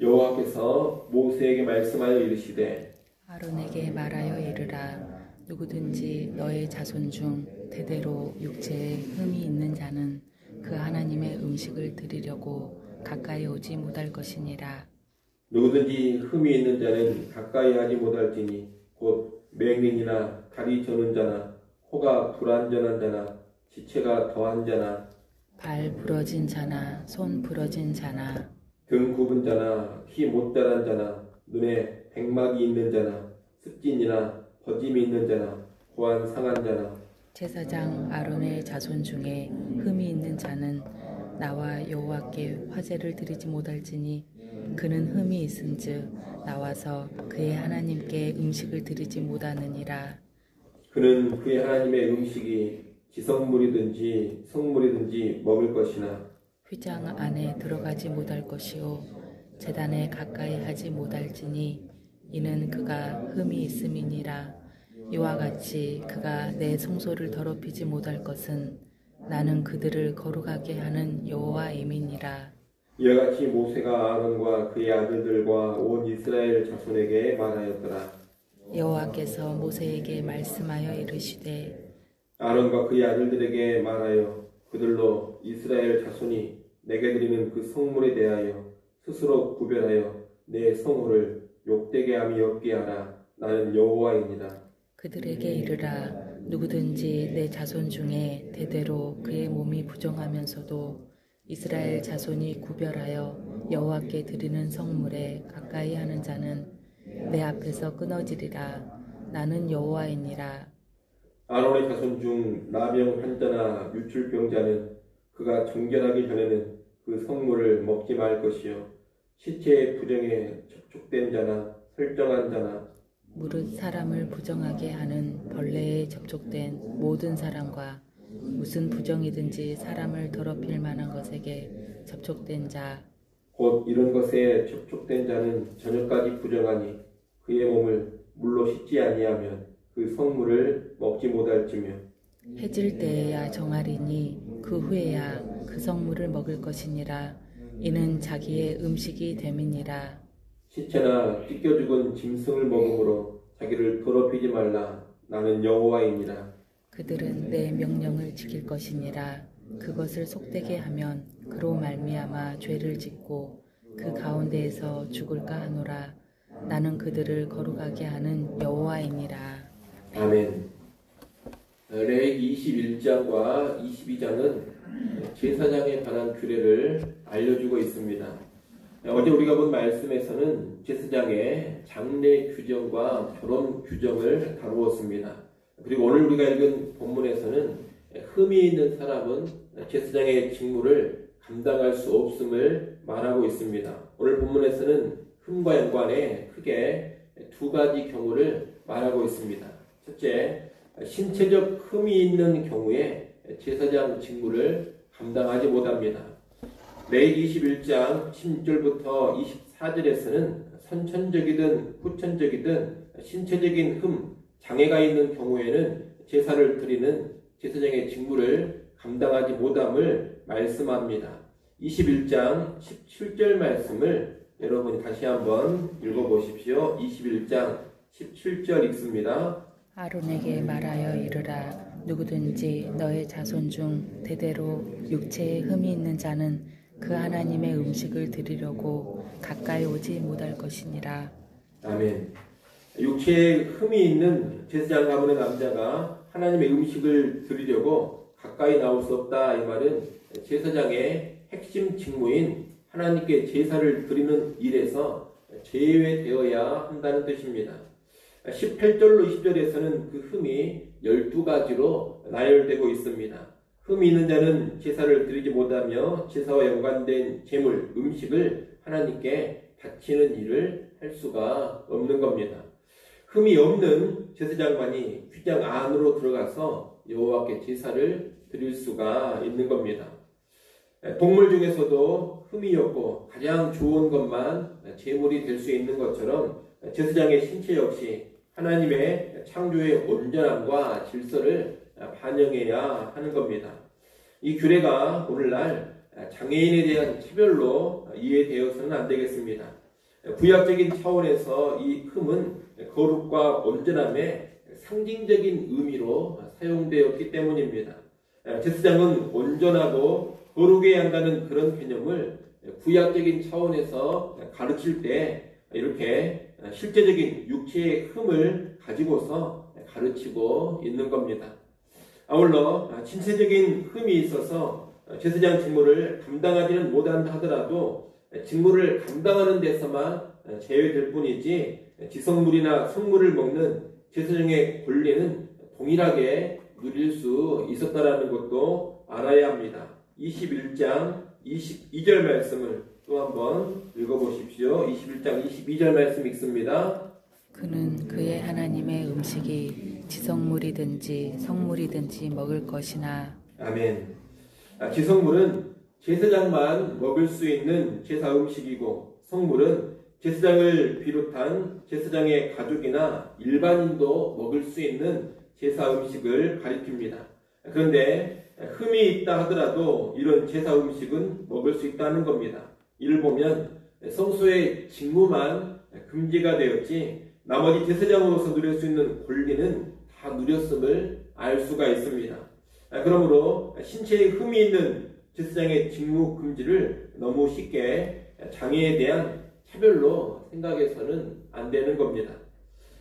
여호와께서 모세에게 말씀하여 이르시되 아론에게 말하여 이르라. 누구든지 너의 자손 중 대대로 육체에 흠이 있는 자는 그 하나님의 음식을 드리려고 가까이 오지 못할 것이니라. 누구든지 흠이 있는 자는 가까이 하지 못할지니 곧 맹인이나 다리 저는 자나 코가 불완전한 자나 지체가 더한 자나 발 부러진 자나 손 부러진 자나 등 굽은 자나 키 못 자란 자나 눈에 백막이 있는 자나 습진이나 버짐이 있는 자나 고안 상한 자나 제사장 아론의 자손 중에 흠이 있는 자는 나와 여호와께 화제를 드리지 못할지니 그는 흠이 있은즉 나와서 그의 하나님께 음식을 드리지 못하느니라. 그는 그의 하나님의 음식이 지성물이든지 성물이든지 먹을 것이나 휘장 안에 들어가지 못할 것이요 제단에 가까이 하지 못할지니 이는 그가 흠이 있음이니라. 이와 같이 그가 내 성소를 더럽히지 못할 것은 나는 그들을 거룩하게 하는 여호와임이니라. 이와 같이 모세가 아론과 그의 아들들과 온 이스라엘 자손에게 말하였더라. 여호와께서 모세에게 말씀하여 이르시되 아론과 그의 아들들에게 말하여 그들로 이스라엘 자손이 내게 드리는 그 성물에 대하여 스스로 구별하여 내 성호를 욕되게 함이 없게 하라. 나는 여호와이니라. 그들에게 이르라. 누구든지 내 자손 중에 대대로 그의 몸이 부정하면서도 이스라엘 자손이 구별하여 여호와께 드리는 성물에 가까이 하는 자는 내 앞에서 끊어지리라. 나는 여호와이니라. 아론의 자손 중 나병 환자나 유출병자는 그가 정결하기 전에는 그 성물을 먹지 말 것이요 시체의 부정에 접촉된 자나 설정한 자나 무릇 사람을 부정하게 하는 벌레에 접촉된 모든 사람과 무슨 부정이든지 사람을 더럽힐 만한 것에게 접촉된 자 곧 이런 것에 접촉된 자는 저녁까지 부정하니 그의 몸을 물로 씻지 아니하면 그 성물을 먹지 못할지며 해질 때에야 정하리니 그 후에야 그 성물을 먹을 것이니라. 이는 자기의 음식이 됨이니라. 시체나 찢겨 죽은 짐승을 먹음으로 자기를 더럽히지 말라. 나는 여호와이니라. 그들은 내 명령을 지킬 것이니라. 그것을 속되게 하면 그로 말미암아 죄를 짓고 그 가운데에서 죽을까 하노라. 나는 그들을 거룩하게 하는 여호와이니라. 아멘. 레위기 21장과 22장은 제사장에 관한 규례를 알려주고 있습니다. 어제 우리가 본 말씀에서는 제사장의 장례 규정과 결혼 규정을 다루었습니다. 그리고 오늘 우리가 읽은 본문에서는 흠이 있는 사람은 제사장의 직무를 감당할 수 없음을 말하고 있습니다. 오늘 본문에서는 흠과 연관해 크게 두 가지 경우를 말하고 있습니다. 첫째, 신체적 흠이 있는 경우에 제사장 직무를 감당하지 못합니다. 레위기 21장 16절부터 24절에서는 선천적이든 후천적이든 신체적인 흠, 장애가 있는 경우에는 제사를 드리는 제사장의 직무를 감당하지 못함을 말씀합니다. 21장 17절 말씀을 여러분이 다시 한번 읽어보십시오. 21장 17절 읽습니다. 아론에게 말하여 이르라. 누구든지 너의 자손 중 대대로 육체에 흠이 있는 자는 그 하나님의 음식을 드리려고 가까이 오지 못할 것이니라. 아멘. 육체에 흠이 있는 제사장 가문의 남자가 하나님의 음식을 드리려고 가까이 나올 수 없다. 이 말은 제사장의 핵심 직무인 하나님께 제사를 드리는 일에서 제외되어야 한다는 뜻입니다. 18절로 20절에서는 그 흠이 12가지로 나열되고 있습니다. 흠이 있는 자는 제사를 드리지 못하며 제사와 연관된 제물, 음식을 하나님께 바치는 일을 할 수가 없는 겁니다. 흠이 없는 제사장만이 휘장 안으로 들어가서 여호와께 제사를 드릴 수가 있는 겁니다. 동물 중에서도 흠이 없고 가장 좋은 것만 제물이 될 수 있는 것처럼 제사장의 신체 역시 하나님의 창조의 온전함과 질서를 반영해야 하는 겁니다. 이 규례가 오늘날 장애인에 대한 차별로 이해되어서는 안 되겠습니다. 구약적인 차원에서 이 흠은 거룩과 온전함의 상징적인 의미로 사용되었기 때문입니다. 제사장은 온전하고 거룩해야 한다는 그런 개념을 구약적인 차원에서 가르칠 때 이렇게 실제적인 육체의 흠을 가지고서 가르치고 있는 겁니다. 아울러 신체적인 흠이 있어서 제사장 직무를 감당하지는 못한다 하더라도 직무를 감당하는 데서만 제외될 뿐이지 지성물이나 성물을 먹는 제사장의 권리는 동일하게 누릴 수 있었다라는 것도 알아야 합니다. 21장 22절 말씀을 또 한번 읽어보십시오. 21장 22절 말씀 읽습니다. 그는 그의 하나님의 음식이 지성물이든지 성물이든지 먹을 것이나. 아멘. 지성물은 제사장만 먹을 수 있는 제사 음식이고, 성물은 제사장을 비롯한 제사장의 가족이나 일반인도 먹을 수 있는 제사 음식을 가리킵니다. 그런데 흠이 있다 하더라도 이런 제사 음식은 먹을 수 있다는 겁니다. 이를 보면 성소의 직무만 금지가 되었지 나머지 제사장으로서 누릴 수 있는 권리는 다 누렸음을 알 수가 있습니다. 그러므로 신체에 흠이 있는 제사장의 직무 금지를 너무 쉽게 장애에 대한 차별로 생각해서는 안 되는 겁니다.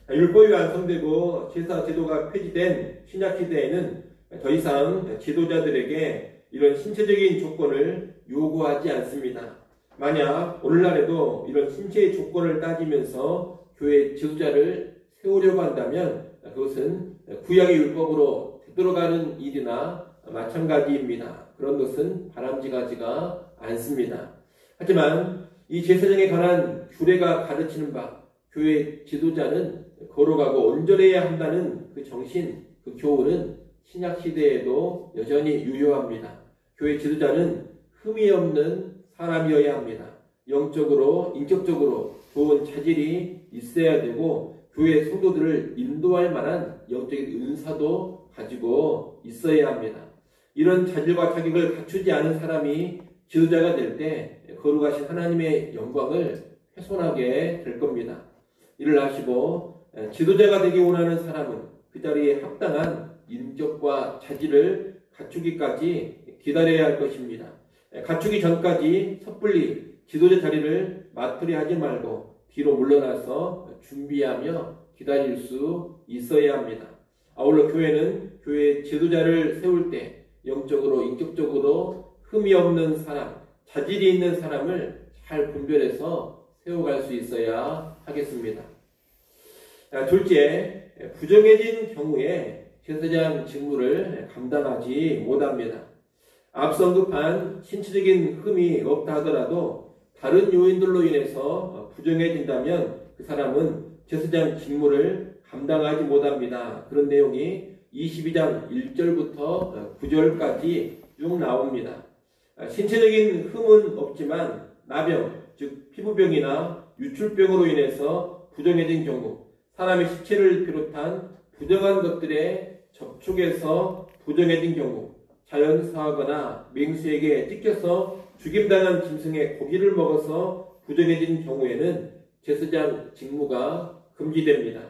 율법이 완성되고 제사 제도가 폐지된 신약시대에는 더 이상 지도자들에게 이런 신체적인 조건을 요구하지 않습니다. 만약 오늘날에도 이런 신체의 조건을 따지면서 교회 지도자를 세우려고 한다면 그것은 구약의 율법으로 되돌아가는 일이나 마찬가지입니다. 그런 것은 바람직하지가 않습니다. 하지만 이 제사장에 관한 규례가 가르치는 바 교회 지도자는 거룩하고 온전해야 한다는 그 정신, 그 교훈은 신약시대에도 여전히 유효합니다. 교회 지도자는 흠이 없는 사람이어야 합니다. 영적으로, 인격적으로 좋은 차질이 있어야 되고 교회 성도들을 인도할 만한 영적인 은사도 가지고 있어야 합니다. 이런 자질과 자격을 갖추지 않은 사람이 지도자가 될 때 거룩하신 하나님의 영광을 훼손하게 될 겁니다. 이를 아시고 지도자가 되기 원하는 사람은 그 자리에 합당한 인격과 자질을 갖추기까지 기다려야 할 것입니다. 갖추기 전까지 섣불리 지도자 자리를 맡으려 하지 말고 뒤로 물러나서 준비하며 기다릴 수 있어야 합니다. 아울러 교회는 교회 지도자를 세울 때 영적으로 인격적으로 흠이 없는 사람, 자질이 있는 사람을 잘 분별해서 세워갈 수 있어야 하겠습니다. 둘째, 부정해진 경우에 제사장 직무를 감당하지 못합니다. 앞서 언급한 신체적인 흠이 없다 하더라도 다른 요인들로 인해서 부정해진다면 그 사람은 제사장 직무를 감당하지 못합니다. 그런 내용이 22장 1절부터 9절까지 쭉 나옵니다. 신체적인 흠은 없지만 나병, 즉 피부병이나 유출병으로 인해서 부정해진 경우, 사람의 시체를 비롯한 부정한 것들의 접촉에서 부정해진 경우, 자연사하거나 맹수에게 찢겨서 죽임당한 짐승의 고기를 먹어서 부정해진 경우에는 제사장 직무가 금지됩니다.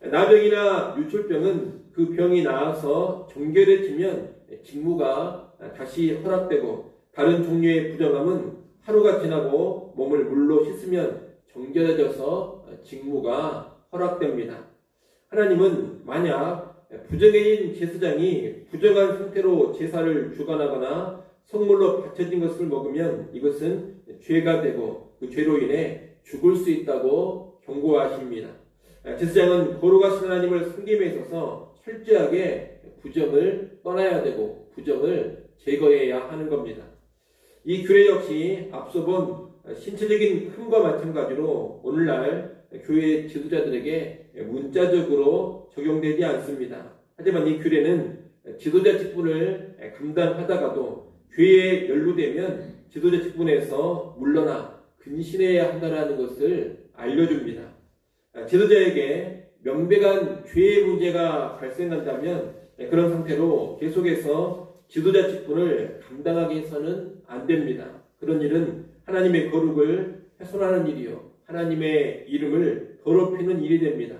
나병이나 유출병은 그 병이 나아서 정결해지면 직무가 다시 허락되고, 다른 종류의 부정함은 하루가 지나고 몸을 물로 씻으면 정결해져서 직무가 허락됩니다. 하나님은 만약 부정해진 제사장이 부정한 상태로 제사를 주관하거나 성물로 바쳐진 것을 먹으면 이것은 죄가 되고 그 죄로 인해 죽을 수 있다고 경고하십니다. 제사장은 거룩하신 하나님을 섬김에 있어서 철저하게 부정을 떠나야 되고 부정을 제거해야 하는 겁니다. 이 규례 역시 앞서 본 신체적인 흠과 마찬가지로 오늘날 교회 지도자들에게 문자적으로 적용되지 않습니다. 하지만 이 규례는 지도자 직분을 감당하다가도 죄에 연루되면 지도자 직분에서 물러나 근신해야 한다는 것을 알려줍니다. 지도자에게 명백한 죄의 문제가 발생한다면 그런 상태로 계속해서 지도자 직분을 감당하게 해서는 안 됩니다. 그런 일은 하나님의 거룩을 훼손하는 일이요, 하나님의 이름을 더럽히는 일이 됩니다.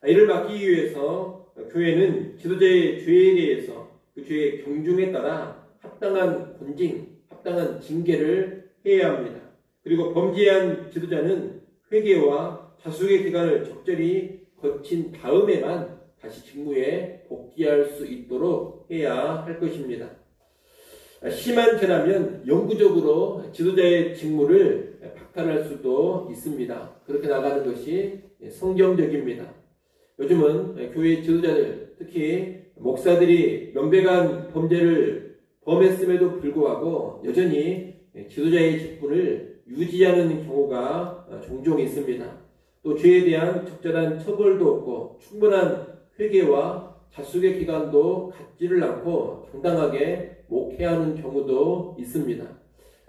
이를 막기 위해서 교회는 지도자의 죄에 대해서 그 죄의 경중에 따라 합당한 권징, 합당한 징계를 해야 합니다. 그리고 범죄한 지도자는 회개와 자숙의 기간을 적절히 거친 다음에만 다시 직무에 복귀할 수 있도록 해야 할 것입니다. 심한 죄라면 영구적으로 지도자의 직무를 박탈할 수도 있습니다. 그렇게 나가는 것이 성경적입니다. 요즘은 교회 지도자들, 특히 목사들이 명백한 범죄를 범했음에도 불구하고 여전히 지도자의 직분을 유지하는 경우가 종종 있습니다. 또 죄에 대한 적절한 처벌도 없고 충분한 회개와 자숙의 기간도 갖지를 않고 당당하게 목회하는 경우도 있습니다.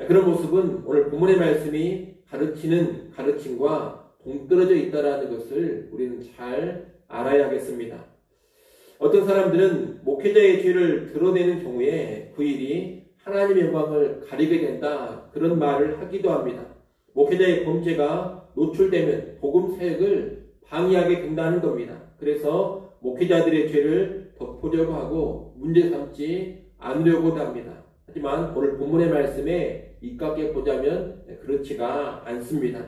그런 모습은 오늘 본문의 말씀이 가르치는 가르침과 동떨어져 있다는 것을 우리는 잘 알아야겠습니다. 어떤 사람들은 목회자의 죄를 드러내는 경우에 그 일이 하나님의 영광을 가리게 된다, 그런 말을 하기도 합니다. 목회자의 범죄가 노출되면 복음 사역을 방해하게 된다는 겁니다. 그래서 목회자들의 죄를 덮으려고 하고 문제 삼지 않으려고도 합니다. 하지만 오늘 본문의 말씀에 입각해 보자면 그렇지가 않습니다.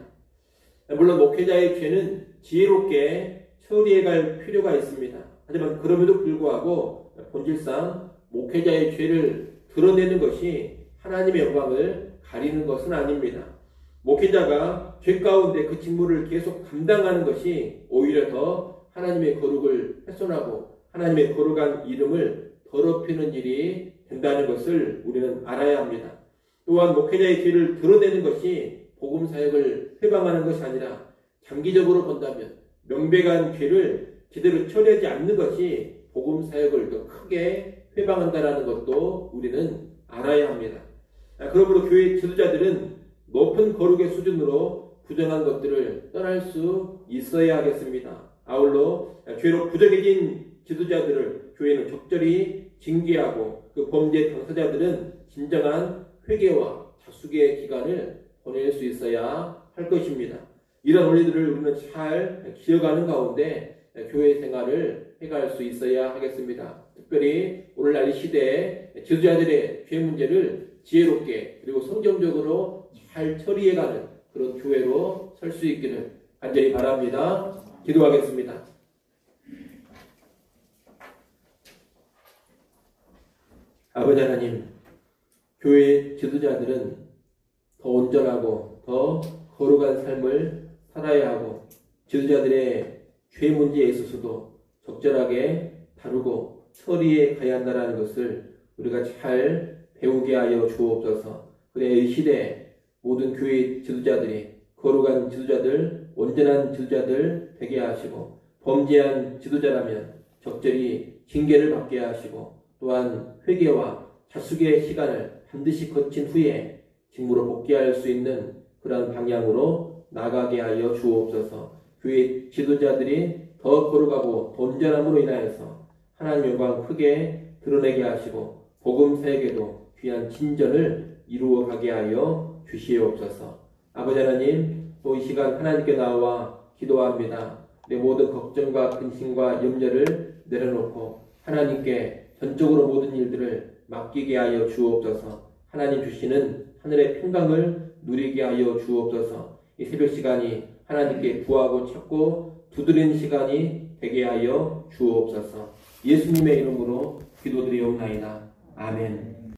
물론 목회자의 죄는 지혜롭게 처리해갈 필요가 있습니다. 하지만 그럼에도 불구하고 본질상 목회자의 죄를 드러내는 것이 하나님의 영광을 가리는 것은 아닙니다. 목회자가 죄 가운데 그 직무를 계속 감당하는 것이 오히려 더 하나님의 거룩을 훼손하고 하나님의 거룩한 이름을 더럽히는 일이 된다는 것을 우리는 알아야 합니다. 또한 목회자의 죄를 드러내는 것이 복음 사역을 회방하는 것이 아니라 장기적으로 본다면 명백한 죄를 제대로 처리하지 않는 것이 복음 사역을 더 크게 회방한다는 것도 우리는 알아야 합니다. 그러므로 교회 지도자들은 높은 거룩의 수준으로 부정한 것들을 떠날 수 있어야 하겠습니다. 아울러 죄로 부정해진 지도자들을 교회는 적절히 징계하고 그 범죄 당사자들은 진정한 회개와 자숙의 기간을 보낼 수 있어야 할 것입니다. 이런 원리들을 우리는 잘 기억하는 가운데 교회 생활을 해갈 수 있어야 하겠습니다. 특별히 오늘날 이 시대에 지도자들의 죄 문제를 지혜롭게 그리고 성경적으로 잘 처리해가는 그런 교회로 설 수 있기를 간절히 바랍니다. 기도하겠습니다. 아버지 하나님, 교회 지도자들은 더 온전하고 더 거룩한 삶을 살아야 하고 지도자들의 죄 문제에 있어서도 적절하게 다루고 처리해 가야 한다는 것을 우리가 잘 배우게 하여 주옵소서. 그래 이 시대에 모든 교회 지도자들이 거룩한 지도자들, 온전한 지도자들 되게 하시고 범죄한 지도자라면 적절히 징계를 받게 하시고 또한 회개와 자숙의 시간을 반드시 거친 후에 직무로 복귀할 수 있는 그런 방향으로 나가게 하여 주옵소서. 교회 지도자들이 더 거룩하고 온전함으로 인하여서 하나님 영광 크게 드러내게 하시고 복음 사역에도 귀한 진전을 이루어 가게 하여 주시옵소서. 아버지 하나님, 또 이 시간 하나님께 나와 기도합니다. 내 모든 걱정과 근심과 염려를 내려놓고 하나님께 전적으로 모든 일들을 맡기게 하여 주옵소서. 하나님 주시는 하늘의 평강을 누리게 하여 주옵소서. 이 새벽 시간이 하나님께 구하고 찾고 두드리는 시간이 되게 하여 주옵소서. 예수님의 이름으로 기도드리옵나이다. 아멘.